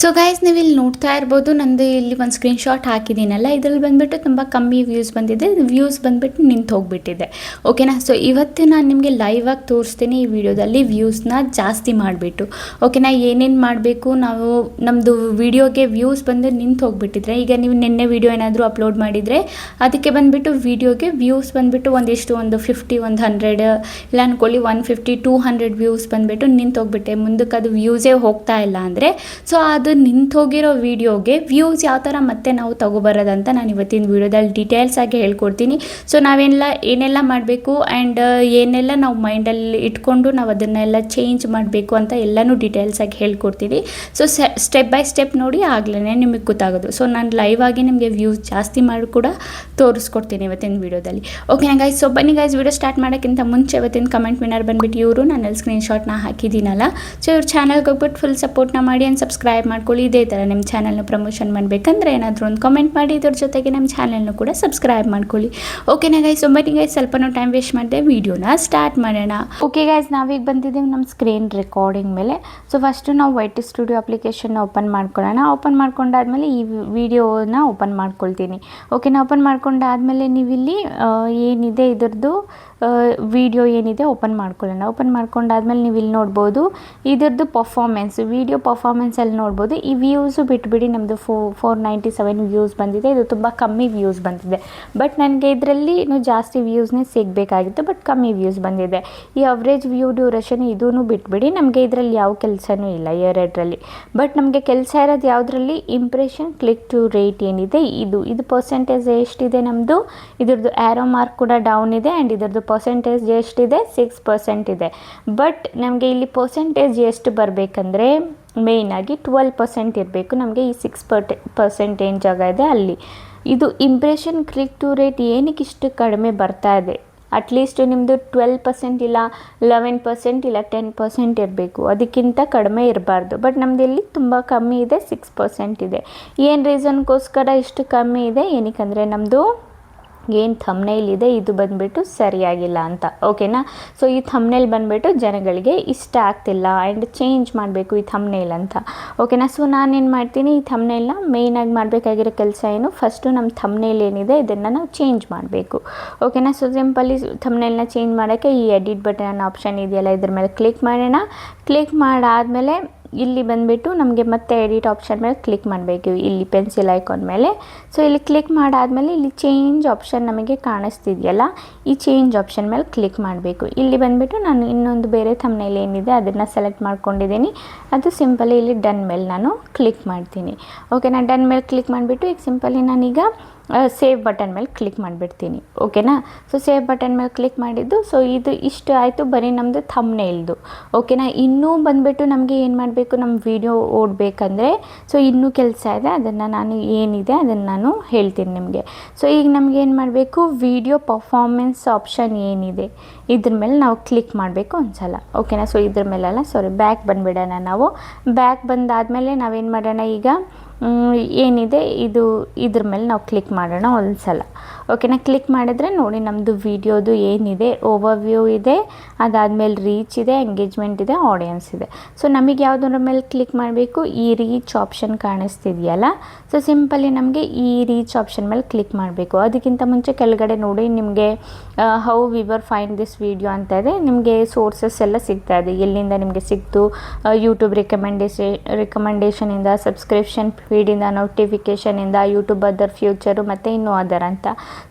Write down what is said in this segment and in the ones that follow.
So guys ನೀವು ಇಲ್ಲಿ ನೋಡ್ತಾ ಇರ್ಬೋದು, ನಂದು ಇಲ್ಲಿ ಒಂದು ಸ್ಕ್ರೀನ್ಶಾಟ್ ಹಾಕಿದ್ದೀನಲ್ಲ, ಇದರಲ್ಲಿ ಬಂದುಬಿಟ್ಟು ತುಂಬ ಕಮ್ಮಿ ವ್ಯೂಸ್ ಬಂದಿದೆ. ವ್ಯೂಸ್ ಬಂದುಬಿಟ್ಟು ನಿಂತು ಹೋಗಿಬಿಟ್ಟಿದೆ. ಓಕೆನಾ. ಸೊ ಇವತ್ತು ನಾನು ನಿಮಗೆ ಲೈವ್ ಆಗಿ ತೋರಿಸ್ತೀನಿ ಈ ವಿಡಿಯೋದಲ್ಲಿ ವ್ಯೂಸ್ನ ಜಾಸ್ತಿ ಮಾಡಿಬಿಟ್ಟು. ಓಕೆನಾ. ಏನೇನು ಮಾಡಬೇಕು, ನಾವು ನಮ್ಮದು ವಿಡಿಯೋಗೆ ವ್ಯೂಸ್ ಬಂದು ನಿಂತು ಹೋಗಿಬಿಟ್ಟಿದ್ರೆ, ಈಗ ನೀವು ನಿನ್ನೆ ವಿಡಿಯೋ ಏನಾದರೂ ಅಪ್ಲೋಡ್ ಮಾಡಿದರೆ ಅದಕ್ಕೆ ಬಂದುಬಿಟ್ಟು ವಿಡಿಯೋಗೆ ವ್ಯೂಸ್ ಬಂದುಬಿಟ್ಟು ಒಂದು 50, 100 ಇಲ್ಲ ಅಂದ್ಕೊಳ್ಳಿ 150, 200 ವ್ಯೂಸ್ ಬಂದುಬಿಟ್ಟು ನಿಂತು ಹೋಗ್ಬಿಟ್ಟೆ, ಮುಂದಕ್ಕೆ ಅದು ವ್ಯೂಸೇ ಹೋಗ್ತಾ ಇಲ್ಲ ಅಂದರೆ, ಸೊ ಅದು ನಿಂತು ಹೋಗಿರೋ ವಿಡಿಯೋಗೆ ವ್ಯೂಸ್ ಯಾವ ಥರ ಮತ್ತೆ ನಾವು ತಗೊಬರೋದಂತ ನಾನು ಇವತ್ತಿನ ವಿಡಿಯೋದಲ್ಲಿ ಡೀಟೇಲ್ಸ್ ಆಗಿ ಹೇಳ್ಕೊಡ್ತೀನಿ. ಸೊ ಏನೆಲ್ಲ ಮಾಡಬೇಕು ಆ್ಯಂಡ್ ಏನೆಲ್ಲ ನಾವು ಮೈಂಡಲ್ಲಿ ಇಟ್ಕೊಂಡು ನಾವು ಅದನ್ನೆಲ್ಲ ಚೇಂಜ್ ಮಾಡಬೇಕು ಅಂತ ಎಲ್ಲನೂ ಡೀಟೇಲ್ಸ್ ಆಗಿ ಹೇಳ್ಕೊಡ್ತೀನಿ. ಸೊ ಸ್ಟೆಪ್ ಬೈ ಸ್ಟೆಪ್ ನೋಡಿ ಆಗಲೇ ನಿಮಗೆ ಗೊತ್ತಾಗೋದು. ಸೊ ನಾನು ಲೈವ್ ಆಗಿ ನಿಮಗೆ ವ್ಯೂಸ್ ಜಾಸ್ತಿ ಮಾಡಿ ಕೂಡ ತೋರಿಸ್ಕೊಡ್ತೀನಿ ಇವತ್ತಿನ ವಿಡಿಯೋದಲ್ಲಿ. Okay guys. ಸೊ ಬನ್ನಿ ಗೈಸ್, ವಿಡಿಯೋ ಸ್ಟಾರ್ಟ್ ಮಾಡೋಕ್ಕಿಂತ ಮುಂಚೆ ಇವತ್ತಿನ ಕಮೆಂಟ್ ವಿನ್ನರ್ ಬಂದುಬಿಟ್ಟು ಇವರು, ನಾನು ಸ್ಕ್ರೀನ್ಶಾಟ್ನ ಹಾಕಿದ್ದೀನಲ್ಲ, ಸೊ ಇವ್ರ ಚಾನಲ್ಗೆ ಹೋಗ್ಬಿಟ್ಟು ಫುಲ್ ಸಪೋರ್ಟ್ನ ಮಾಡಿ ಆ್ಯಂಡ್ ಸಬ್ಸ್ಕ್ರೈಬ್ ಮಾಡ್ಕೊಳ್ಳಿ. ಇದೇ ಥರ ನಿಮ್ಮ ಚಾನಲ್ನ ಪ್ರಮೋಷನ್ ಮಾಡಬೇಕಂದ್ರೆ ಏನಾದರೂ ಒಂದು ಕಮೆಂಟ್ ಮಾಡಿ, ಇದ್ರ ಜೊತೆಗೆ ನಮ್ಮ ಚಾನಲ್ನ ಕೂಡ ಸಬ್ಸ್ಕ್ರೈಬ್ ಮಾಡ್ಕೊಳ್ಳಿ. ಓಕೆನಾ ಗೈಸ್. ಬನ್ನಿ ಗೈಸ್, ಸ್ವಲ್ಪನೂ ಟೈಮ್ ವೇಸ್ಟ್ ಮಾಡಿದೆ, ವಿಡಿಯೋನ ಸ್ಟಾರ್ಟ್ ಮಾಡೋಣ. ಓಕೆ ಗೈಸ್, ನಾವೀಗ ಬಂದಿದ್ದೀವಿ ನಮ್ಮ ಸ್ಕ್ರೀನ್ ರೆಕಾರ್ಡಿಂಗ್ ಮೇಲೆ. ಸೊ ಫಸ್ಟು ನಾವು ವೈಟಿ ಸ್ಟುಡಿಯೋ ಅಪ್ಲಿಕೇಶನ್ನ ಓಪನ್ ಮಾಡ್ಕೊಳ್ಳೋಣ. ಓಪನ್ ಮಾಡ್ಕೊಂಡಾದ್ಮೇಲೆ ಈ ವಿಡಿಯೋನ ಓಪನ್ ಮಾಡ್ಕೊಳ್ತೀನಿ. ಓಕೆನಾ. ಓಪನ್ ಮಾಡ್ಕೊಂಡಾದ್ಮೇಲೆ ನೀವಿಲ್ಲಿ ಏನಿದೆ ಇದರದ್ದು ವಿಡಿಯೋ ಏನಿದೆ ಓಪನ್ ಮಾಡ್ಕೊಳ್ಳೋಣ. ಓಪನ್ ಮಾಡ್ಕೊಂಡಾದ್ಮೇಲೆ ನೀವು ಇಲ್ಲಿ ನೋಡ್ಬೋದು ಇದರದ್ದು ಪರ್ಫಾರ್ಮೆನ್ಸ್, ವಿಡಿಯೋ ಪರ್ಫಾರ್ಮೆನ್ಸಲ್ಲಿ ನೋಡ್ಬೋದು. ಈ ವ್ಯೂಸು ಬಿಟ್ಬಿಡಿ, ನಮ್ಮದು 497 ವ್ಯೂಸ್ ಬಂದಿದೆ. ಇದು ತುಂಬ ಕಮ್ಮಿ ವ್ಯೂಸ್ ಬಂದಿದೆ. ಬಟ್ ನನಗೆ ಇದರಲ್ಲಿ ಇನ್ನೂ ಜಾಸ್ತಿ ವ್ಯೂಸ್ನೇ ಸಿಗಬೇಕಾಗಿತ್ತು, ಬಟ್ ಕಮ್ಮಿ ವ್ಯೂಸ್ ಬಂದಿದೆ. ಈ ಅವರೇಜ್ ವ್ಯೂ ಡ್ಯೂರೇಷನ್ ಇದೂ ಬಿಟ್ಬಿಡಿ, ನಮಗೆ ಇದರಲ್ಲಿ ಯಾವ ಕೆಲಸನೂ ಇಲ್ಲ ಎರಡರಲ್ಲಿ. ಬಟ್ ನಮಗೆ ಕೆಲಸ ಇರೋದು ಯಾವುದರಲ್ಲಿ, ಇಂಪ್ರೆಷನ್ ಕ್ಲಿಕ್ ಟು ರೇಟ್ ಏನಿದೆ ಇದು ಪರ್ಸೆಂಟೇಜ್ ಎಷ್ಟಿದೆ ನಮ್ಮದು, ಇದ್ರದ್ದು ಆ್ಯರೋ ಮಾರ್ಕ್ ಕೂಡ ಡೌನ್ ಇದೆ ಆ್ಯಂಡ್ ಇದರದ್ದು ಪರ್ಸೆಂಟೇಜ್ ಎಷ್ಟಿದೆ, 6% ಇದೆ. ಬಟ್ ನಮಗೆ ಇಲ್ಲಿ ಪರ್ಸೆಂಟೇಜ್ ಎಷ್ಟು ಬರಬೇಕಂದ್ರೆ ಮೇಯ್ನಾಗಿ 12% ಇರಬೇಕು. ನಮಗೆ ಈ 6% ಏನು ಜಾಗ ಇದೆ ಅಲ್ಲಿ. ಇದು ಇಂಪ್ರೆಷನ್ ಕ್ಲಿಕ್ ಟು ರೇಟ್ ಏನಕ್ಕೆ ಇಷ್ಟು ಕಡಿಮೆ ಬರ್ತಾ ಇದೆ, ಅಟ್ಲೀಸ್ಟ್ ನಿಮ್ಮದು 12% ಇಲ್ಲ 11% ಇಲ್ಲ 10% ಇರಬೇಕು, ಅದಕ್ಕಿಂತ ಕಡಿಮೆ ಇರಬಾರ್ದು. ಬಟ್ ನಮ್ಮದು ಇಲ್ಲಿ ತುಂಬ ಕಮ್ಮಿ ಇದೆ, 6% ಇದೆ. ಏನು ರೀಸನ್ಗೋಸ್ಕರ ಇಷ್ಟು ಕಮ್ಮಿ ಇದೆ, ಏನಕ್ಕಂದರೆ ನಮ್ಮದು ಏನು ಥಂಬ್ನೇಲ್ ಇದೆ ಇದು ಬಂದುಬಿಟ್ಟು ಸರಿಯಾಗಿಲ್ಲ ಅಂತ. ಓಕೆನಾ. ಸೊ ಈ ಥಂಬ್ನೇಲ್ ಬಂದುಬಿಟ್ಟು ಜನಗಳಿಗೆ ಇಷ್ಟ ಆಗ್ತಿಲ್ಲ ಆ್ಯಂಡ್ ಚೇಂಜ್ ಮಾಡಬೇಕು ಈ ಥಂಬ್ನೇಲ್ ಅಂತ. ಓಕೆನಾ. ಸೊ ನಾನೇನು ಮಾಡ್ತೀನಿ, ಈ ಥಂಬ್ನೇಲ್ನ ಮೇಯ್ನಾಗಿ ಮಾಡಬೇಕಾಗಿರೋ ಕೆಲಸ ಏನು, ಫಸ್ಟು ನಮ್ಮ ಥಂಬ್ನೇಲ್ ಏನಿದೆ ಇದನ್ನು ನಾವು ಚೇಂಜ್ ಮಾಡಬೇಕು. ಓಕೆನಾ. ಸೊ ಸಿಂಪಲಿ ಥಂಬ್ನೇಲ್ನ ಚೇಂಜ್ ಮಾಡೋಕ್ಕೆ ಈ ಎಡಿಟ್ ಬಟನ್ ಆಪ್ಷನ್ ಇದೆಯಲ್ಲ, ಇದ್ರ ಮೇಲೆ ಕ್ಲಿಕ್ ಮಾಡೋಣ. ಕ್ಲಿಕ್ ಮಾಡಾದಮೇಲೆ ಇಲ್ಲಿ ಬಂದುಬಿಟ್ಟು ನಮಗೆ ಮತ್ತೆ ಎಡಿಟ್ ಆಪ್ಷನ್ ಮೇಲೆ ಕ್ಲಿಕ್ ಮಾಡಬೇಕು, ಇಲ್ಲಿ ಪೆನ್ಸಿಲ್ ಐಕಾನ್ ಮೇಲೆ. ಸೊ ಇಲ್ಲಿ ಕ್ಲಿಕ್ ಮಾಡಾದಮೇಲೆ ಇಲ್ಲಿ ಚೇಂಜ್ ಆಪ್ಷನ್ ನಮಗೆ ಕಾಣಿಸ್ತಿದೆಯಲ್ಲ, ಈ ಚೇಂಜ್ ಆಪ್ಷನ್ ಮೇಲೆ ಕ್ಲಿಕ್ ಮಾಡಬೇಕು. ಇಲ್ಲಿ ಬಂದುಬಿಟ್ಟು ನಾನು ಇನ್ನೊಂದು ಬೇರೆ ಥಂಬ್ನೇಲ್ ಏನಿದೆ ಅದನ್ನು ಸೆಲೆಕ್ಟ್ ಮಾಡ್ಕೊಂಡಿದ್ದೀನಿ. ಅದು ಸಿಂಪಲಿ ಇಲ್ಲಿ ಡನ್ ಮೇಲೆ ನಾನು ಕ್ಲಿಕ್ ಮಾಡ್ತೀನಿ. ಓಕೆನಾ. ಡನ್ ಮೇಲೆ ಕ್ಲಿಕ್ ಮಾಡಿಬಿಟ್ಟು ಈಗ ಸಿಂಪಲಿ ನಾನೀಗ ಸೇವ್ ಬಟನ್ ಮೇಲೆ ಕ್ಲಿಕ್ ಮಾಡಿಬಿಡ್ತೀನಿ. ಓಕೆನಾ. ಸೊ ಸೇವ್ ಬಟನ್ ಮೇಲೆ ಕ್ಲಿಕ್ ಮಾಡಿದ್ದು, ಸೊ ಇದು ಇಷ್ಟು ಆಯಿತು ಬರೀ ನಮ್ಮದು ಥಂಬ್ನೇಲ್ದು. ಓಕೆನಾ. ಇನ್ನೂ ಬಂದುಬಿಟ್ಟು ನಮಗೆ ಏನು ಮಾಡಬೇಕು, ನಮ್ಮ ವಿಡಿಯೋ ಓಡಬೇಕಂದ್ರೆ ಸೊ ಇನ್ನೂ ಕೆಲಸ ಇದೆ, ಅದನ್ನು ನಾನು ಏನಿದೆ ಅದನ್ನು ನಾನು ಹೇಳ್ತೀನಿ ನಿಮಗೆ. ಸೊ ಈಗ ನಮ್ಗೆ ಏನು ಮಾಡಬೇಕು, ವಿಡಿಯೋ ಪರ್ಫಾರ್ಮೆನ್ಸ್ ಆಪ್ಷನ್ ಏನಿದೆ ಇದ್ರ ಮೇಲೆ ನಾವು ಕ್ಲಿಕ್ ಮಾಡಬೇಕು ಒಂದು ಸಲ. ಓಕೆನಾ. ಸೊ ಇದ್ರ ಮೇಲೆಲ್ಲ ಬ್ಯಾಕ್ ಬಂದುಬಿಡೋಣ ನಾವು. ಬ್ಯಾಕ್ ಬಂದಾದಮೇಲೆ ನಾವೇನು ಮಾಡೋಣ, ಈಗ ಏನಿದೆ ಇದ್ರ ಮೇಲೆ ನಾವು ಕ್ಲಿಕ್ ಮಾಡೋಣ ಒಂದು ಸಲ. ಓಕೆನಾ. ಕ್ಲಿಕ್ ಮಾಡಿದ್ರೆ ನೋಡಿ ನಮ್ಮದು ವಿಡಿಯೋದು ಏನಿದೆ ಓವರ್ವ್ಯೂ ಇದೆ, ಅದಾದಮೇಲೆ ರೀಚ್ ಇದೆ, ಎಂಗೇಜ್ಮೆಂಟ್ ಇದೆ, ಆಡಿಯನ್ಸ್ ಇದೆ. ಸೊ ನಮಗೆ ಯಾವುದರ ಮೇಲೆ ಕ್ಲಿಕ್ ಮಾಡಬೇಕು, ಈ ರೀಚ್ ಆಪ್ಷನ್ ಕಾಣಿಸ್ತಿದೆಯಲ್ಲ, ಸೊ ಸಿಂಪಲಿ ನಮಗೆ ಈ ರೀಚ್ ಆಪ್ಷನ್ ಮೇಲೆ ಕ್ಲಿಕ್ ಮಾಡಬೇಕು. ಅದಕ್ಕಿಂತ ಮುಂಚೆ ಕೆಳಗಡೆ ನೋಡಿ ನಿಮಗೆ how viewer find this video ಅಂತ ಇದೆ, ನಿಮಗೆ ಸೋರ್ಸಸ್ ಎಲ್ಲ ಸಿಗ್ತಾ ಇದೆ, ಎಲ್ಲಿಂದ ನಿಮಗೆ ಸಿಕ್ತು, ಯೂಟ್ಯೂಬ್ ರಿಕಮೆಂಡೇಷನಿಂದ, ಸಬ್ಸ್ಕ್ರಿಪ್ಷನ್ ಫೀಡಿಂದ, ನೋಟಿಫಿಕೇಷನಿಂದ, ಯೂಟ್ಯೂಬ್ ಅದರ್ ಫ್ಯೂಚರು ಮತ್ತು ಇನ್ನೂ ಅದರ್ ಅಂತ.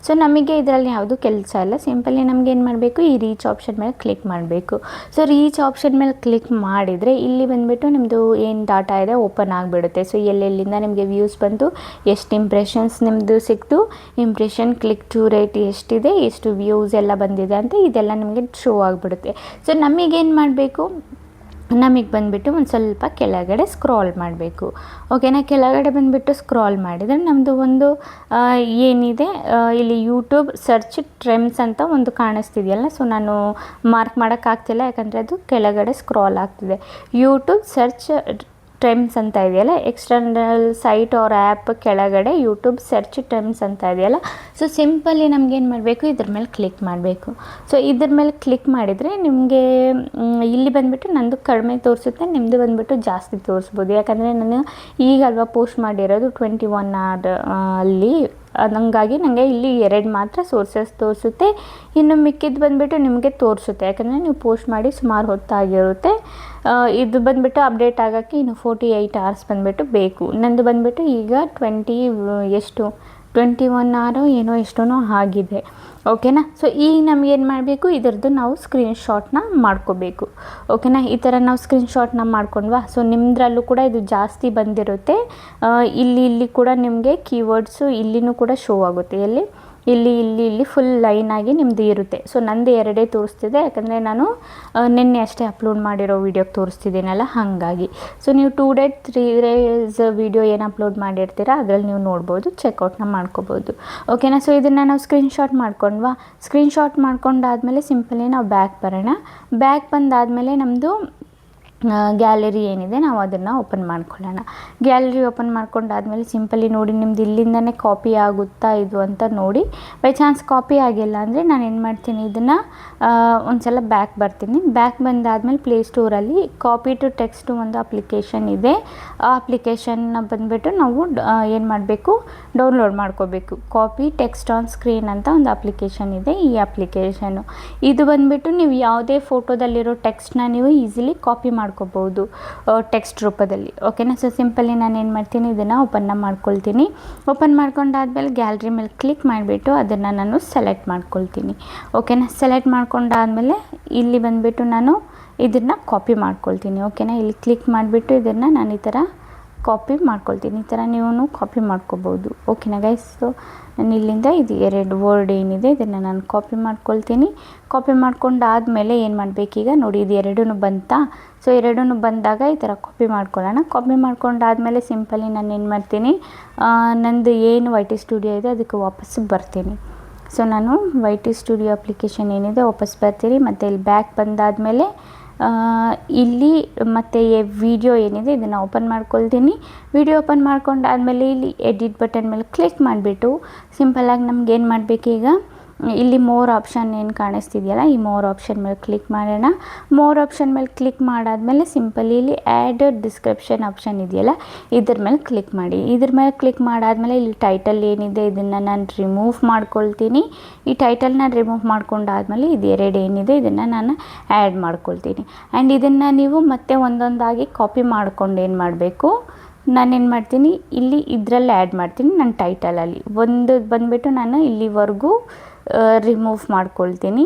ಸೊ ನಮಗೆ ಇದರಲ್ಲಿ ಯಾವುದು ಕೆಲಸ ಇಲ್ಲ, ಸಿಂಪಲಿ ನಮ್ಗೆ ಏನು ಮಾಡಬೇಕು, ಈ ರೀಚ್ ಆಪ್ಷನ್ ಮೇಲೆ ಕ್ಲಿಕ್ ಮಾಡಬೇಕು. ಸೊ ರೀಚ್ ಆಪ್ಷನ್ ಮೇಲೆ ಕ್ಲಿಕ್ ಮಾಡಿದರೆ ಇಲ್ಲಿ ಬಂದುಬಿಟ್ಟು ನಿಮ್ಮದು ಏನು ಡಾಟಾ ಇದೆ ಓಪನ್ ಆಗಿಬಿಡುತ್ತೆ. ಸೊ ಎಲ್ಲೆಲ್ಲಿಂದ ನಿಮಗೆ ವ್ಯೂಸ್ ಬಂತು, ಎಷ್ಟು ಇಂಪ್ರೆಷನ್ಸ್ ನಿಮ್ಮದು ಸಿಕ್ತು, ಇಂಪ್ರೆಷನ್ ಕ್ಲಿಕ್ ಟು ರೇಟ್ ಎಷ್ಟಿದೆ, ಎಷ್ಟು ವ್ಯೂಸ್ ಎಲ್ಲ ಬಂದಿದೆ ಅಂತ ಇದೆಲ್ಲ ನಿಮಗೆ ಶೋ ಆಗಿಬಿಡುತ್ತೆ. ಸೊ ನಮಗೇನು ಮಾಡಬೇಕು, ನಮಗೆ ಬಂದುಬಿಟ್ಟು ಒಂದು ಸ್ವಲ್ಪ ಕೆಳಗಡೆ ಸ್ಕ್ರಾಲ್ ಮಾಡಬೇಕು. ಓಕೆನಾ. ಕೆಳಗಡೆ ಬಂದುಬಿಟ್ಟು ಸ್ಕ್ರಾಲ್ ಮಾಡಿದರೆ ನಮ್ಮದು ಒಂದು ಏನಿದೆ ಇಲ್ಲಿ ಯೂಟ್ಯೂಬ್ ಸರ್ಚ್ ಟ್ರೆಂಡ್ಸ್ ಅಂತ ಒಂದು ಕಾಣಿಸ್ತಿದೆಯಲ್ಲ, ಸೊ ನಾನು ಮಾರ್ಕ್ ಮಾಡೋಕ್ಕಾಗ್ತಿಲ್ಲ ಯಾಕಂದರೆ ಅದು ಕೆಳಗಡೆ ಸ್ಕ್ರಾಲ್ ಆಗ್ತಿದೆ. ಯೂಟ್ಯೂಬ್ ಸರ್ಚ್ ಟೈಮ್ಸ್ ಅಂತ ಇದೆಯಲ್ಲ, ಎಕ್ಸ್ಟರ್ನಲ್ ಸೈಟ್ ಆರ್ ಆ್ಯಪ್ ಕೆಳಗಡೆ ಯೂಟ್ಯೂಬ್ ಸರ್ಚ್ ಟೈಮ್ಸ್ ಅಂತ ಇದೆಯಲ್ಲ, ಸೊ ಸಿಂಪಲಿ ನಮಗೇನು ಮಾಡಬೇಕು, ಇದ್ರ ಮೇಲೆ ಕ್ಲಿಕ್ ಮಾಡಬೇಕು. ಸೊ ಇದ್ರ ಮೇಲೆ ಕ್ಲಿಕ್ ಮಾಡಿದರೆ ನಿಮಗೆ ಇಲ್ಲಿ ಬಂದುಬಿಟ್ಟು ನಂದು ಕಡಿಮೆ ತೋರಿಸುತ್ತೆ, ನಿಮ್ಮದು ಬಂದುಬಿಟ್ಟು ಜಾಸ್ತಿ ತೋರಿಸ್ಬೋದು. ಯಾಕಂದರೆ ನಾನು ಈಗ ಅಲ್ವಾ ಪೋಸ್ಟ್ ಮಾಡಿರೋದು 21 hour ಅಲ್ಲಿ, ಹಂಗಾಗಿ ನನಗೆ ಇಲ್ಲಿ 2 ಮಾತ್ರ ಸೋರ್ಸಸ್ ತೋರಿಸುತ್ತೆ. ಇನ್ನು ಮಿಕ್ಕಿದ್ದು ಬಂದುಬಿಟ್ಟು ನಿಮಗೆ ತೋರಿಸುತ್ತೆ, ಯಾಕಂದರೆ ನೀವು ಪೋಸ್ಟ್ ಮಾಡಿ ಸುಮಾರು ಹೊತ್ತಾಗಿರುತ್ತೆ. ಇದು ಬಂದುಬಿಟ್ಟು ಅಪ್ಡೇಟ್ ಆಗೋಕ್ಕೆ ಇನ್ನು 48 hours ಬಂದುಬಿಟ್ಟು ಬೇಕು. ನಂದು ಬಂದುಬಿಟ್ಟು ಈಗ 21 hour ಏನೋ ಎಷ್ಟೋ ಆಗಿದೆ. ಓಕೆನಾ. ಸೊ ಈಗ ನಮಗೇನು ಮಾಡಬೇಕು, ಇದರದ್ದು ನಾವು ಸ್ಕ್ರೀನ್ಶಾಟ್ನ ಮಾಡ್ಕೋಬೇಕು. ಓಕೆನಾ. ಈ ಥರ ನಾವು ಸ್ಕ್ರೀನ್ಶಾಟ್ನ ಮಾಡ್ಕೊಂಡ್ವಾ. ಸೊ ನಿಮ್ಮದ್ರಲ್ಲೂ ಕೂಡ ಇದು ಜಾಸ್ತಿ ಬಂದಿರುತ್ತೆ. ಇಲ್ಲಿ ಕೂಡ ನಿಮಗೆ ಕೀವರ್ಡ್ಸು ಇಲ್ಲಿನೂ ಕೂಡ ಶೋ ಆಗುತ್ತೆ. ಇಲ್ಲಿ ಫುಲ್ ಲೈನಾಗಿ ನಿಮ್ಮದು ಇರುತ್ತೆ. ಸೊ ನಂದು 2 ತೋರಿಸ್ತಿದೆ, ಯಾಕಂದರೆ ನಾನು ನಿನ್ನೆ ಅಷ್ಟೇ ಅಪ್ಲೋಡ್ ಮಾಡಿರೋ ವೀಡಿಯೋಗೆ ತೋರಿಸ್ತಿದ್ದೀನಲ್ಲ, ಹಾಗಾಗಿ. ಸೊ ನೀವು 2 days 3 days ವೀಡಿಯೋ ಏನು ಅಪ್ಲೋಡ್ ಮಾಡಿರ್ತೀರ ಅದರಲ್ಲಿ ನೀವು ನೋಡ್ಬೋದು, ಚೆಕ್ಔಟ್ನ ಮಾಡ್ಕೋಬೋದು. ಓಕೆನಾ. ಸೊ ಇದನ್ನು ನಾವು ಸ್ಕ್ರೀನ್ಶಾಟ್ ಮಾಡ್ಕೊಂಡ್ವಾ. ಸ್ಕ್ರೀನ್ಶಾಟ್ ಮಾಡ್ಕೊಂಡಾದಮೇಲೆ ಸಿಂಪಲಿ ನಾವು ಬ್ಯಾಕ್ ಬರೋಣ. ಬ್ಯಾಕ್ ಬಂದಾದಮೇಲೆ ನಮ್ಮದು ಗ್ಯಾಲರಿ ಏನಿದೆ ನಾವು ಅದನ್ನು ಓಪನ್ ಮಾಡ್ಕೊಳ್ಳೋಣ. ಗ್ಯಾಲರಿ ಓಪನ್ ಮಾಡ್ಕೊಂಡಾದ್ಮೇಲೆ ಸಿಂಪಲಿ ನೋಡಿ, ನಿಮ್ದು ಇಲ್ಲಿಂದನೇ ಕಾಪಿ ಆಗುತ್ತಾ ಇದು ಅಂತ ನೋಡಿ. ಬೈ ಚಾನ್ಸ್ ಕಾಪಿ ಆಗಿಲ್ಲ ಅಂದರೆ ನಾನು ಏನು ಮಾಡ್ತೀನಿ, ಇದನ್ನು ಒಂದು ಸಲ ಬ್ಯಾಕ್ ಬರ್ತೀನಿ. ಬ್ಯಾಕ್ ಬಂದಾದಮೇಲೆ ಪ್ಲೇಸ್ಟೋರಲ್ಲಿ ಕಾಪಿ ಟು ಟೆಕ್ಸ್ಟ್ ಒಂದು ಅಪ್ಲಿಕೇಶನ್ ಇದೆ. ಆ ಅಪ್ಲಿಕೇಶನ್ನ ಬಂದುಬಿಟ್ಟು ನಾವು ಏನು ಮಾಡಬೇಕು, ಡೌನ್ಲೋಡ್ ಮಾಡ್ಕೋಬೇಕು. ಕಾಪಿ ಟೆಕ್ಸ್ಟ್ ಆನ್ ಸ್ಕ್ರೀನ್ ಅಂತ ಒಂದು ಅಪ್ಲಿಕೇಶನ್ ಇದೆ. ಈ ಅಪ್ಲಿಕೇಶನು ಇದು ಬಂದುಬಿಟ್ಟು ನೀವು ಯಾವುದೇ ಫೋಟೋದಲ್ಲಿರೋ ಟೆಕ್ಸ್ಟ್ನ ನೀವು ಈಸಿಲಿ ಕಾಪಿ ಮಾಡ್ಕೋಬೋದು ಟೆಕ್ಸ್ಟ್ ರೂಪದಲ್ಲಿ. ಓಕೆನಾ. ಸೊ ಸಿಂಪಲಿ ನಾನು ಏನು ಮಾಡ್ತೀನಿ, ಇದನ್ನು ಓಪನ್ನ ಮಾಡ್ಕೊಳ್ತೀನಿ. ಓಪನ್ ಮಾಡ್ಕೊಂಡಾದ್ಮೇಲೆ ಗ್ಯಾಲರಿ ಮೇಲೆ ಕ್ಲಿಕ್ ಮಾಡಿಬಿಟ್ಟು ಅದನ್ನು ನಾನು ಸೆಲೆಕ್ಟ್ ಮಾಡ್ಕೊಳ್ತೀನಿ. ಓಕೆನಾ. ಸೆಲೆಕ್ಟ್ ಮಾಡ್ಕೊಂಡಾದ್ಮೇಲೆ ಇಲ್ಲಿ ಬಂದುಬಿಟ್ಟು ನಾನು ಇದನ್ನು ಕಾಪಿ ಮಾಡ್ಕೊಳ್ತೀನಿ. ಓಕೆನಾ. ಇಲ್ಲಿ ಕ್ಲಿಕ್ ಮಾಡಿಬಿಟ್ಟು ಇದನ್ನು ನಾನು ಈ ಥರ ಕಾಪಿ ಮಾಡ್ಕೊಳ್ತೀನಿ. ಈ ಥರ ನೀವು ಕಾಪಿ ಮಾಡ್ಕೋಬೋದು. ಓಕೆನಾ ಗೈಸ್. ಸೊ ನಾನು ಇಲ್ಲಿಂದ ಇದು 2 ವರ್ಡ್ ಏನಿದೆ ಇದನ್ನು ನಾನು ಕಾಪಿ ಮಾಡ್ಕೊಳ್ತೀನಿ. ಕಾಪಿ ಮಾಡ್ಕೊಂಡಾದಮೇಲೆ ಏನು ಮಾಡಬೇಕೀಗ ನೋಡಿ, ಇದು 2 ಬಂತಾ. ಸೊ 2 ಬಂದಾಗ ಈ ಥರ ಕಾಪಿ ಮಾಡ್ಕೊಳ್ಳೋಣ. ಕಾಪಿ ಮಾಡ್ಕೊಂಡಾದಮೇಲೆ ಸಿಂಪಲಿ ನಾನು ಏನು ಮಾಡ್ತೀನಿ, ನಂದು ಏನು YT ಸ್ಟುಡಿಯೋ ಇದೆ ಅದಕ್ಕೆ ವಾಪಸ್ ಬರ್ತೀನಿ. ಸೊ ನಾನು YT ಸ್ಟುಡಿಯೋ ಅಪ್ಲಿಕೇಶನ್ ಏನಿದೆ ವಾಪಸ್ ಬರ್ತೀನಿ. ಮತ್ತು ಇಲ್ಲಿ ಬ್ಯಾಕ್ ಬಂದಾದಮೇಲೆ ಇಲ್ಲಿ ಮತ್ತು ವಿಡಿಯೋ ಏನಿದೆ ಇದನ್ನು ಓಪನ್ ಮಾಡ್ಕೊಳ್ತೀನಿ. ವಿಡಿಯೋ ಓಪನ್ ಮಾಡ್ಕೊಂಡಾದಮೇಲೆ ಇಲ್ಲಿ ಎಡಿಟ್ ಬಟನ್ ಮೇಲೆ ಕ್ಲಿಕ್ ಮಾಡಿಬಿಟ್ಟು ಸಿಂಪಲಾಗಿ ನಮ್ಗೆ ಏನು ಮಾಡಬೇಕೀಗ, ಇಲ್ಲಿ ಮೋರ್ ಆಪ್ಷನ್ ಏನು ಕಾಣಿಸ್ತಿದೆಯಲ್ಲ, ಈ ಮೋರ್ ಆಪ್ಷನ್ ಮೇಲೆ ಕ್ಲಿಕ್ ಮಾಡೋಣ. ಮೋರ್ ಆಪ್ಷನ್ ಮೇಲೆ ಕ್ಲಿಕ್ ಮಾಡಾದಮೇಲೆ ಸಿಂಪಲಿ ಇಲ್ಲಿ ಆ್ಯಡ್ ಡಿಸ್ಕ್ರಿಪ್ಷನ್ ಆಪ್ಷನ್ ಇದೆಯಲ್ಲ, ಇದ್ರ ಮೇಲೆ ಕ್ಲಿಕ್ ಮಾಡಿ. ಇದ್ರ ಮೇಲೆ ಕ್ಲಿಕ್ ಮಾಡಾದಮೇಲೆ ಇಲ್ಲಿ ಟೈಟಲ್ ಏನಿದೆ ಇದನ್ನು ನಾನು ರಿಮೂವ್ ಮಾಡ್ಕೊಳ್ತೀನಿ. ಈ ಟೈಟಲ್ನ ರಿಮೂವ್ ಮಾಡ್ಕೊಂಡಾದ್ಮೇಲೆ ಇದು 2 ಏನಿದೆ ಇದನ್ನು ನಾನು ಆ್ಯಡ್ ಮಾಡ್ಕೊಳ್ತೀನಿ. ಆ್ಯಂಡ್ ಇದನ್ನು ನೀವು ಮತ್ತೆ ಒಂದೊಂದಾಗಿ ಕಾಪಿ ಮಾಡ್ಕೊಂಡು ಏನು ಮಾಡಬೇಕು, ನಾನೇನು ಮಾಡ್ತೀನಿ, ಇಲ್ಲಿ ಇದರಲ್ಲಿ ಆ್ಯಡ್ ಮಾಡ್ತೀನಿ. ನನ್ನ ಟೈಟಲಲ್ಲಿ ಒಂದು ಬಂದುಬಿಟ್ಟು ನಾನು ಇಲ್ಲಿವರೆಗೂ ರಿಮೂವ್ ಮಾಡ್ಕೊಳ್ತೀನಿ.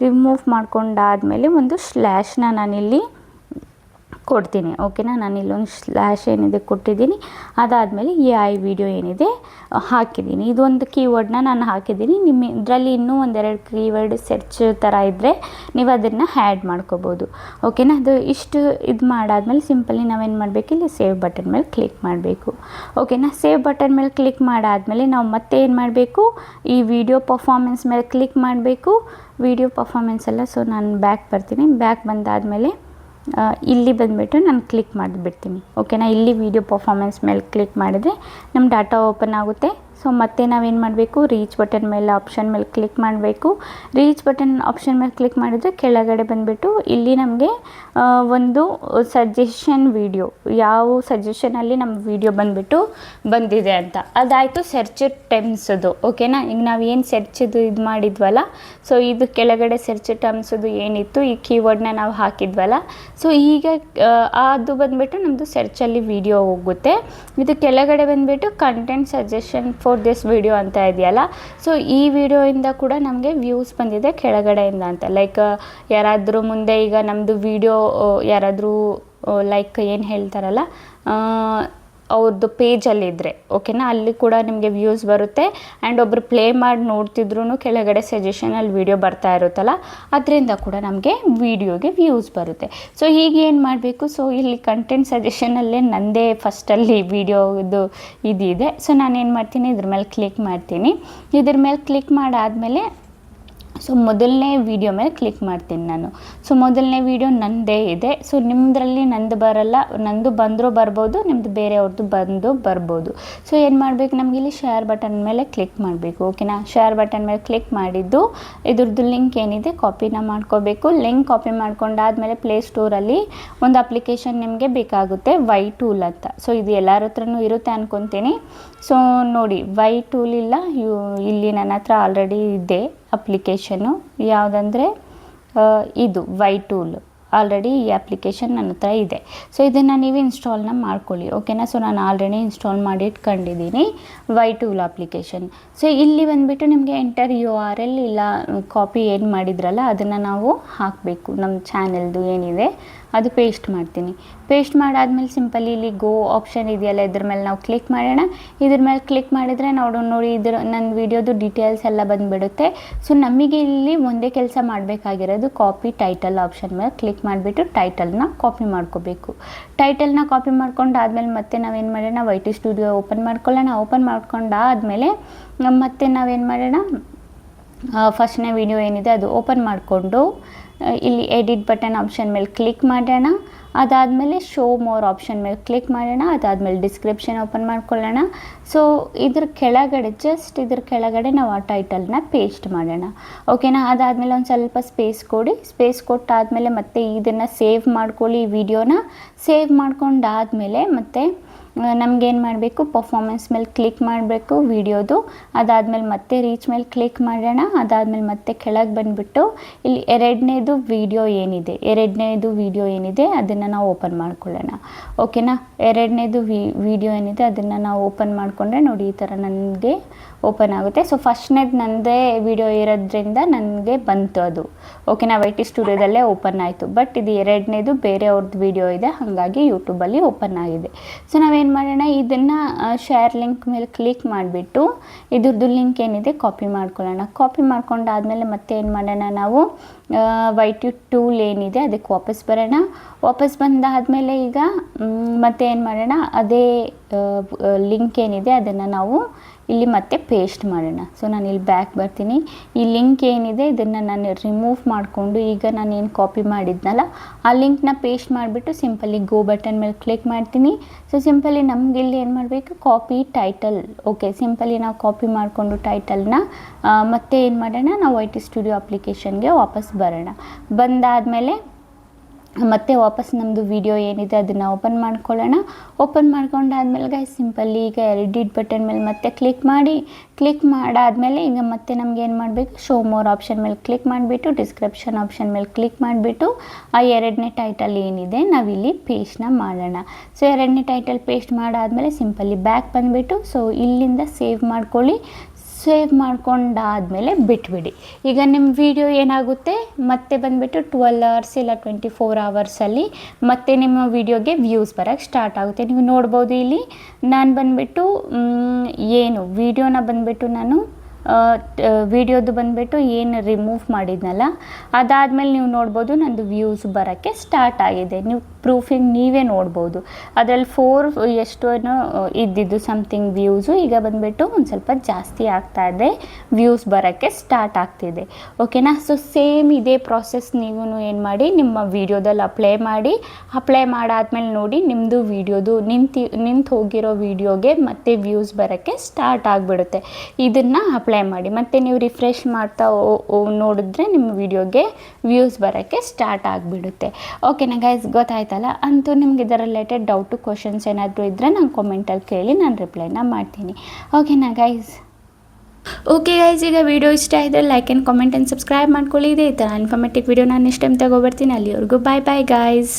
ರಿಮೂವ್ ಮಾಡ್ಕೊಂಡಾದಮೇಲೆ ಒಂದು ಸ್ಲ್ಯಾಶ್ನ ನಾನಿಲ್ಲಿ ಕೊಡ್ತೀನಿ. ಓಕೆನಾ. ನಾನು ಇಲ್ಲೊಂದು ಸ್ಲ್ಯಾಶ್ ಏನಿದೆ ಕೊಟ್ಟಿದ್ದೀನಿ. ಅದಾದಮೇಲೆ AI ವಿಡಿಯೋ ಏನಿದೆ ಹಾಕಿದ್ದೀನಿ. ಇದೊಂದು ಕೀವರ್ಡ್ನ ನಾನು ಹಾಕಿದ್ದೀನಿ. ನಿಮ್ಮ ಇದರಲ್ಲಿ ಇನ್ನೂ 1-2 ಕೀವರ್ಡ್ ಸರ್ಚ್ ಥರ ಇದ್ದರೆ ನೀವು ಅದನ್ನು ಆ್ಯಡ್ ಮಾಡ್ಕೋಬೋದು. ಓಕೆನಾ. ಅದು ಇಷ್ಟು ಇದು ಮಾಡಾದ್ಮೇಲೆ ಸಿಂಪಲಿ ನಾವೇನು ಮಾಡಬೇಕು, ಇಲ್ಲಿ ಸೇವ್ ಬಟನ್ ಮೇಲೆ ಕ್ಲಿಕ್ ಮಾಡಬೇಕು. ಓಕೆನಾ. ಸೇವ್ ಬಟನ್ ಮೇಲೆ ಕ್ಲಿಕ್ ಮಾಡಾದಮೇಲೆ ನಾವು ಮತ್ತೆ ಏನು ಮಾಡಬೇಕು, ಈ ವಿಡಿಯೋ ಪರ್ಫಾರ್ಮೆನ್ಸ್ ಮೇಲೆ ಕ್ಲಿಕ್ ಮಾಡಬೇಕು. ವಿಡಿಯೋ ಪರ್ಫಾರ್ಮೆನ್ಸ್ ಎಲ್ಲ. ಸೊ ನಾನು ಬ್ಯಾಕ್ ಬರ್ತೀನಿ. ಬ್ಯಾಕ್ ಬಂದಾದಮೇಲೆ ಇಲ್ಲಿ ಬಂದುಬಿಟ್ಟು ನಾನು ಕ್ಲಿಕ್ ಮಾಡಿಬಿಡ್ತೀನಿ. ಓಕೆನಾ. ಇಲ್ಲಿ ವಿಡಿಯೋ ಪರ್ಫಾರ್ಮೆನ್ಸ್ ಮೇಲೆ ಕ್ಲಿಕ್ ಮಾಡಿದರೆ ನಮ್ಮ ಡಾಟಾ ಓಪನ್ ಆಗುತ್ತೆ. ಸೊ ಮತ್ತೆ ನಾವೇನು ಮಾಡಬೇಕು, ರೀಚ್ ಬಟನ್ ಮೇಲೆ ಆಪ್ಷನ್ ಮೇಲೆ ಕ್ಲಿಕ್ ಮಾಡಬೇಕು. ರೀಚ್ ಬಟನ್ ಆಪ್ಷನ್ ಮೇಲೆ ಕ್ಲಿಕ್ ಮಾಡಿದರೆ ಕೆಳಗಡೆ ಬಂದುಬಿಟ್ಟು ಇಲ್ಲಿ ನಮಗೆ ಒಂದು ಸಜೆಷನ್ ವಿಡಿಯೋ, ಯಾವ ಸಜೆಷನಲ್ಲಿ ನಮ್ಮ ವಿಡಿಯೋ ಬಂದಿದೆ ಅಂತ. ಅದಾಯಿತು ಸರ್ಚ್ ಟರ್ಮ್ಸದು. ಓಕೆನಾ. ಈಗ ನಾವು ಏನು ಸರ್ಚದು ಇದು ಮಾಡಿದ್ವಲ್ಲ, ಸೊ ಇದು ಕೆಳಗಡೆ ಸರ್ಚ್ ಟರ್ಮ್ಸದು ಏನಿತ್ತು, ಈ ಕೀವರ್ಡ್ನ ನಾವು ಹಾಕಿದ್ವಲ್ಲ. ಸೊ ಈಗ ಅದು ಬಂದುಬಿಟ್ಟು ನಮ್ಮದು ಸರ್ಚಲ್ಲಿ ವಿಡಿಯೋ ಹೋಗುತ್ತೆ. ಇದು ಕೆಳಗಡೆ ಬಂದುಬಿಟ್ಟು content suggestion for this video ಅಂತ ಇದೆಯಲ್ಲ. ಸೊ ಈ ವಿಡಿಯೋಯಿಂದ ಕೂಡ ನಮಗೆ ವ್ಯೂಸ್ ಬಂದಿದೆ ಕೆಳಗಡೆಯಿಂದ ಅಂತ. ಲೈಕ್ ಯಾರಾದರೂ ಮುಂದೆ ಈಗ ನಮ್ಮದು ವಿಡಿಯೋ ಯಾರಾದರೂ ಲೈಕ್ ಏನು ಹೇಳ್ತಾರಲ್ಲ, ಅವ್ರದ್ದು ಪೇಜಲ್ಲಿದ್ದರೆ ಓಕೆನಾ, ಅಲ್ಲಿ ಕೂಡ ನಿಮಗೆ ವ್ಯೂಸ್ ಬರುತ್ತೆ. ಆ್ಯಂಡ್ ಒಬ್ಬರು ಪ್ಲೇ ಮಾಡಿ ನೋಡ್ತಿದ್ರೂ ಕೆಳಗಡೆ ಸಜೆಷನಲ್ಲಿ ವೀಡಿಯೋ ಬರ್ತಾ ಇರುತ್ತಲ್ಲ, ಅದರಿಂದ ಕೂಡ ನಮಗೆ ವೀಡಿಯೋಗೆ ವ್ಯೂಸ್ ಬರುತ್ತೆ. ಸೊ ಹೀಗೆ ಏನು ಮಾಡಬೇಕು, ಸೊ ಇಲ್ಲಿ ಕಂಟೆಂಟ್ ಸಜೆಷನಲ್ಲೇ ನನ್ನದೇ ಫಸ್ಟಲ್ಲಿ ವೀಡಿಯೋದು ಇದಿದೆ. ಸೊ ನಾನೇನು ಮಾಡ್ತೀನಿ, ಇದ್ರ ಮೇಲೆ ಕ್ಲಿಕ್ ಮಾಡ್ತೀನಿ. ಇದ್ರ ಮೇಲೆ ಕ್ಲಿಕ್ ಮಾಡಾದಮೇಲೆ ಸೊ ಸೊ ಮೊದಲನೇ ವಿಡಿಯೋ ಮೇಲೆ ಕ್ಲಿಕ್ ಮಾಡ್ತೀನಿ ನಾನು. ಸೊ ಮೊದಲನೇ ವಿಡಿಯೋ ನನ್ನದೇ ಇದೆ. ಸೊ ನಿಮ್ಮದ್ರಲ್ಲಿ ನಂದು ಬರಲ್ಲ, ನಂದು ಬಂದರೂ ಬರ್ಬೋದು, ನಿಮ್ಮದು ಬೇರೆಯವ್ರದ್ದು ಬಂದು ಬರ್ಬೋದು. ಸೊ ಏನು ಮಾಡಬೇಕು, ನಮಗೆ ಇಲ್ಲಿ ಶೇರ್ ಬಟನ್ ಮೇಲೆ ಕ್ಲಿಕ್ ಮಾಡಬೇಕು. ಓಕೆನಾ, ಶೇರ್ ಬಟನ್ ಮೇಲೆ ಕ್ಲಿಕ್ ಮಾಡಿದ್ದು ಇದ್ರದ್ದು ಲಿಂಕ್ ಏನಿದೆ ಕಾಪಿನ ಮಾಡ್ಕೋಬೇಕು. ಲಿಂಕ್ ಕಾಪಿ ಮಾಡ್ಕೊಂಡಾದ್ಮೇಲೆ ಪ್ಲೇಸ್ಟೋರಲ್ಲಿ ಒಂದು ಅಪ್ಲಿಕೇಶನ್ ನಿಮಗೆ ಬೇಕಾಗುತ್ತೆ, ವೈ ಟೂಲ್ ಅಂತ. ಸೊ ಇದು ಎಲ್ಲರ ಹತ್ರನೂ ಇರುತ್ತೆ ಅನ್ಕೊತೀನಿ. ಸೊ ನೋಡಿ, ವೈ ಟೂಲ್ ಇಲ್ಲ, ಇಲ್ಲಿ ನನ್ನ ಹತ್ರ ಆಲ್ರೆಡಿ ಇದೆ ಅಪ್ಲಿಕೇಶನ್ನು. ಯಾವುದಂದರೆ ಇದು ವೈ ಟೂಲ್. ಆಲ್ರೆಡಿ ಈ ಅಪ್ಲಿಕೇಶನ್ ನನ್ನ ಹತ್ರ ಇದೆ. ಸೊ ಇದನ್ನು ನೀವು ಇನ್ಸ್ಟಾಲ್ನ ಮಾಡ್ಕೊಳ್ಳಿ. ಓಕೆನಾ, ಸೊ ನಾನು ಆಲ್ರೆಡಿ ಇನ್ಸ್ಟಾಲ್ ಮಾಡಿ ಇಟ್ಕೊಂಡಿದ್ದೀನಿ ವೈ ಟೂಲ್ ಅಪ್ಲಿಕೇಶನ್. ಸೊ ಇಲ್ಲಿ ಬಂದುಬಿಟ್ಟು ನಿಮಗೆ ಎಂಟರ್ URL ಇಲ್ಲ ಕಾಪಿ ಏನು ಮಾಡಿದ್ರಲ್ಲ ಅದನ್ನು ನಾವು ಹಾಕಬೇಕು. ನಮ್ಮ ಚಾನೆಲ್ದು ಏನಿದೆ ಅದು ಪೇಸ್ಟ್ ಮಾಡ್ತೀನಿ. ಪೇಸ್ಟ್ ಮಾಡಾದ್ಮೇಲೆ ಸಿಂಪಲ್ ಇಲ್ಲಿ ಗೋ ಆಪ್ಷನ್ ಇದೆಯಲ್ಲ, ಇದ್ರ ಮೇಲೆ ನಾವು ಕ್ಲಿಕ್ ಮಾಡೋಣ. ಇದ್ರ ಮೇಲೆ ಕ್ಲಿಕ್ ಮಾಡಿದರೆ ನೋಡಿ ಇದ್ರ ನನ್ನ ವಿಡಿಯೋದು ಡೀಟೇಲ್ಸ್ ಎಲ್ಲ ಬಂದುಬಿಡುತ್ತೆ. ಸೊ ನಮಗೆ ಇಲ್ಲಿ ಒಂದೇ ಕೆಲಸ ಮಾಡಬೇಕಾಗಿರೋದು ಕಾಪಿ ಟೈಟಲ್ ಆಪ್ಷನ್ ಮೇಲೆ ಕ್ಲಿಕ್ ಮಾಡಿಬಿಟ್ಟು ಟೈಟಲ್ನ ಕಾಪಿ ಮಾಡ್ಕೋಬೇಕು. ಟೈಟಲ್ನ ಕಾಪಿ ಮಾಡ್ಕೊಂಡಾದ್ಮೇಲೆ ಮತ್ತೆ ನಾವೇನು ಮಾಡೋಣ, ವೈ ಟಿ ಸ್ಟುಡಿಯೋ ಓಪನ್ ಮಾಡ್ಕೊಳ್ಳೋಣ. ಓಪನ್ ಮಾಡ್ಕೊಂಡಾದ್ಮೇಲೆ ಮತ್ತೆ ನಾವೇನು ಮಾಡೋಣ, ಫಸ್ಟ್ನೇ ವಿಡಿಯೋ ಏನಿದೆ ಅದು ಓಪನ್ ಮಾಡಿಕೊಂಡು ಇಲ್ಲಿ ಎಡಿಟ್ ಬಟನ್ ಆಪ್ಷನ್ ಮೇಲೆ ಕ್ಲಿಕ್ ಮಾಡೋಣ. ಅದಾದಮೇಲೆ ಶೋ ಮೋರ್ ಆಪ್ಷನ್ ಮೇಲೆ ಕ್ಲಿಕ್ ಮಾಡೋಣ. ಅದಾದಮೇಲೆ ಡಿಸ್ಕ್ರಿಪ್ಷನ್ ಓಪನ್ ಮಾಡ್ಕೊಳ್ಳೋಣ. ಸೊ ಇದ್ರ ಕೆಳಗಡೆ ಜಸ್ಟ್ ಇದ್ರ ಕೆಳಗಡೆ ನಾವು ಆ ಟೈಟಲ್ನ ಪೇಸ್ಟ್ ಮಾಡೋಣ. ಓಕೆನಾ, ಅದಾದಮೇಲೆ ಒಂದು ಸ್ವಲ್ಪ ಸ್ಪೇಸ್ ಕೊಡಿ. ಸ್ಪೇಸ್ ಕೊಟ್ಟಾದಮೇಲೆ ಮತ್ತೆ ಇದನ್ನು ಸೇವ್ ಮಾಡ್ಕೊಳ್ಳಿ. ಈ ವಿಡಿಯೋನ ಸೇವ್ ಮಾಡ್ಕೊಂಡಾದಮೇಲೆ ಮತ್ತೆ ನಮಗೇನು ಮಾಡಬೇಕು, ಪರ್ಫಾರ್ಮೆನ್ಸ್ ಮೇಲೆ ಕ್ಲಿಕ್ ಮಾಡಬೇಕು ವಿಡಿಯೋದು. ಅದಾದಮೇಲೆ ಮತ್ತೆ ರೀಚ್ ಮೇಲೆ ಕ್ಲಿಕ್ ಮಾಡೋಣ. ಅದಾದಮೇಲೆ ಮತ್ತೆ ಕೆಳಗೆ ಬಂದುಬಿಟ್ಟು ಇಲ್ಲಿ ಎರಡನೇದು ವಿಡಿಯೋ ಏನಿದೆ ಅದನ್ನು ನಾವು ಓಪನ್ ಮಾಡ್ಕೊಳ್ಳೋಣ. ಓಕೆನಾ, ಎರಡನೇದು ವಿಡಿಯೋ ಏನಿದೆ ಅದನ್ನು ನಾವು ಓಪನ್ ಮಾಡಿಕೊಂಡ್ರೆ ನೋಡಿ ಈ ಥರ ನನಗೆ ಓಪನ್ ಆಗುತ್ತೆ. ಸೊ ಫಸ್ಟ್ನೇದು ನನ್ನದೇ ವಿಡಿಯೋ ಇರೋದ್ರಿಂದ ನನಗೆ ಬಂತು ಅದು. ಓಕೆನಾ, ವೈ ಟಿ ಸ್ಟುಡಿಯೋದಲ್ಲೇ ಓಪನ್ ಆಯಿತು. ಬಟ್ ಇದು ಎರಡನೇದು ಬೇರೆಯವ್ರದ್ದು ವಿಡಿಯೋ ಇದೆ, ಹಾಗಾಗಿ ಯೂಟ್ಯೂಬಲ್ಲಿ ಓಪನ್ ಆಗಿದೆ. ಸೊ ನಾವೇನು ಮಾಡೋಣ, ಇದನ್ನು ಶೇರ್ ಲಿಂಕ್ ಮೇಲೆ ಕ್ಲಿಕ್ ಮಾಡಿಬಿಟ್ಟು ಇದ್ರದ್ದು ಲಿಂಕ್ ಏನಿದೆ ಕಾಪಿ ಮಾಡ್ಕೊಳ್ಳೋಣ. ಕಾಪಿ ಮಾಡ್ಕೊಂಡಾದ್ಮೇಲೆ ಮತ್ತೆ ಏನು ಮಾಡೋಣ, ನಾವು ವೈ ಟಿ ಟೂಲ್ ಏನಿದೆ ಅದಕ್ಕೆ ವಾಪಸ್ ಬರೋಣ. ವಾಪಸ್ ಬಂದಾದಮೇಲೆ ಈಗ ಮತ್ತೆ ಏನು ಮಾಡೋಣ, ಅದೇ ಲಿಂಕ್ ಏನಿದೆ ಅದನ್ನು ನಾವು ಇಲ್ಲಿ ಮತ್ತೆ ಪೇಸ್ಟ್ ಮಾಡೋಣ. ಸೊ ನಾನು ಇಲ್ಲಿ ಬ್ಯಾಕ್ ಬರ್ತೀನಿ. ಈ ಲಿಂಕ್ ಏನಿದೆ ಇದನ್ನು ನಾನು ರಿಮೂವ್ ಮಾಡಿಕೊಂಡು ಈಗ ನಾನು ಏನು ಕಾಪಿ ಮಾಡಿದ್ನಲ್ಲ ಆ ಲಿಂಕ್ನ ಪೇಸ್ಟ್ ಮಾಡಿಬಿಟ್ಟು ಸಿಂಪಲಿ ಗೋ ಬಟನ್ ಮೇಲೆ ಕ್ಲಿಕ್ ಮಾಡ್ತೀನಿ. ಸೊ ಸಿಂಪಲಿ ನಮ್ಗೆ ಇಲ್ಲಿ ಏನು ಮಾಡಬೇಕು, ಕಾಪಿ ಟೈಟಲ್. ಓಕೆ, ಸಿಂಪಲಿ ನಾವು ಕಾಪಿ ಮಾಡಿಕೊಂಡು ಟೈಟಲ್ನ ಮತ್ತೆ ಏನು ಮಾಡೋಣ, ನಾವು ವೈ ಟಿ ಸ್ಟುಡಿಯೋ ಅಪ್ಲಿಕೇಶನ್ಗೆ ವಾಪಸ್ ಬರೋಣ. ಬಂದಾದಮೇಲೆ ಮತ್ತೆ ವಾಪಸ್ ನಮ್ಮದು ವಿಡಿಯೋ ಏನಿದೆ ಅದನ್ನು ಓಪನ್ ಮಾಡ್ಕೊಳ್ಳೋಣ. ಓಪನ್ ಮಾಡ್ಕೊಂಡಾದ್ಮೇಲೆ ಗೈಸ್ ಸಿಂಪಲ್ಲಿ ಈಗ ಎಡಿಟ್ ಬಟನ್ ಮೇಲೆ ಮತ್ತೆ ಕ್ಲಿಕ್ ಮಾಡಾದಮೇಲೆ ಈಗ ಮತ್ತೆ ನಮ್ಗೆ ಏನು ಮಾಡಬೇಕು, ಶೋ ಮೋರ್ ಆಪ್ಷನ್ ಮೇಲೆ ಕ್ಲಿಕ್ ಮಾಡಿಬಿಟ್ಟು ಡಿಸ್ಕ್ರಿಪ್ಷನ್ ಆಪ್ಷನ್ ಮೇಲೆ ಕ್ಲಿಕ್ ಮಾಡಿಬಿಟ್ಟು ಆ ಎರಡನೇ ಟೈಟಲ್ ಏನಿದೆ ನಾವಿಲ್ಲಿ ಪೇಸ್ಟ್ನ ಮಾಡೋಣ. ಸೊ ಎರಡನೇ ಟೈಟಲ್ ಪೇಸ್ಟ್ ಮಾಡಾದಮೇಲೆ ಸಿಂಪಲ್ಲಿ ಬ್ಯಾಕ್ ಬಂದುಬಿಟ್ಟು ಸೊ ಇಲ್ಲಿಂದ ಸೇವ್ ಮಾಡ್ಕೊಳ್ಳಿ. ಸೇವ್ ಮಾಡ್ಕೊಂಡಾದಮೇಲೆ ಬಿಟ್ಬಿಡಿ. ಈಗ ನಿಮ್ಮ ವಿಡಿಯೋ ಏನಾಗುತ್ತೆ, ಮತ್ತೆ ಬಂದುಬಿಟ್ಟು 12 hours ಇಲ್ಲ 24 hours ಮತ್ತೆ ನಿಮ್ಮ ವಿಡಿಯೋಗೆ ವ್ಯೂಸ್ ಬರೋಕ್ಕೆ ಸ್ಟಾರ್ಟ್ ಆಗುತ್ತೆ. ನೀವು ನೋಡ್ಬೋದು ಇಲ್ಲಿ ನಾನು ಬಂದುಬಿಟ್ಟು ಏನು ವಿಡಿಯೋನ ಬಂದುಬಿಟ್ಟು ನಾನು ವಿಡಿಯೋದು ಬಂದುಬಿಟ್ಟು ಏನು ರಿಮೂವ್ ಮಾಡಿದ್ನಲ್ಲ ಅದಾದಮೇಲೆ ನೀವು ನೋಡ್ಬೋದು ನಂದು ವ್ಯೂಸ್ ಬರೋಕ್ಕೆ ಸ್ಟಾರ್ಟ್ ಆಗಿದೆ. ನೀವು ಪ್ರೂಫಿಂಗ್ ನೀವೇ ನೋಡ್ಬೋದು. ಅದರಲ್ಲಿ 4 ಎಷ್ಟೋ ಇದ್ದಿದ್ದು ಸಮಥಿಂಗ್ ವ್ಯೂಸು ಈಗ ಬಂದುಬಿಟ್ಟು ಒಂದು ಸ್ವಲ್ಪ ಜಾಸ್ತಿ ಆಗ್ತಾ ಇದೆ, ವ್ಯೂಸ್ ಬರೋಕ್ಕೆ ಸ್ಟಾರ್ಟ್ ಆಗ್ತಿದೆ. ಓಕೆನಾ, ಸೊ ಸೇಮ್ ಇದೇ ಪ್ರಾಸೆಸ್ ನೀವು ಏನು ಮಾಡಿ ನಿಮ್ಮ ವಿಡಿಯೋದಲ್ಲಿ ಅಪ್ಲೈ ಮಾಡಾದ್ಮೇಲೆ ನೋಡಿ ನಿಮ್ಮದು ವಿಡಿಯೋದು ನಿಂತು ಹೋಗಿರೋ ವಿಡಿಯೋಗೆ ಮತ್ತೆ ವ್ಯೂಸ್ ಬರೋಕ್ಕೆ ಸ್ಟಾರ್ಟ್ ಆಗಿಬಿಡುತ್ತೆ. ಇದನ್ನು ಅಪ್ಲೈ ಮಾಡಿ ಮತ್ತೆ ನೀವು ರಿಫ್ರೆಶ್ ಮಾಡ್ತಾ ನೋಡಿದ್ರೆ ನಿಮ್ಮ ವಿಡಿಯೋಗೆ ವ್ಯೂಸ್ ಬರೋಕ್ಕೆ ಸ್ಟಾರ್ಟ್ ಆಗಿಬಿಡುತ್ತೆ. ಓಕೆನಾ ಗೈಸ್, ಗೊತ್ತಾಯ್ತಲ್ಲ? ಅಂತೂ ನಿಮ್ಗೆ ಇದರ ರಿಲೇಟೆಡ್ ಡೌಟು ಕ್ವಶನ್ಸ್ ಏನಾದರೂ ಇದ್ದರೆ ನಾನು ಕಾಮೆಂಟಲ್ಲಿ ಕೇಳಿ ನಾನು ರಿಪ್ಲೈನ ಮಾಡ್ತೀನಿ. ಓಕೆನಾ ಗೈಸ್? ಓಕೆ ಗೈಸ್, ಈಗ ವಿಡಿಯೋ ಇಷ್ಟ ಆಯಿದ್ರೆ like and comment and subscribe ಮಾಡ್ಕೊಳ್ಳಿ. ಇದೇ ಈ ಥರ ಇನ್ಫಾರ್ಮೇಟಿವ್ ವಿಡಿಯೋ ನಾನು ನೆಕ್ಸ್ಟ್ ಟೈಮ್ ತಗೊಬರ್ತೀನಿ. ಅಲ್ಲಿವರೆಗೂ ಬಾಯ್ ಗೈಸ್.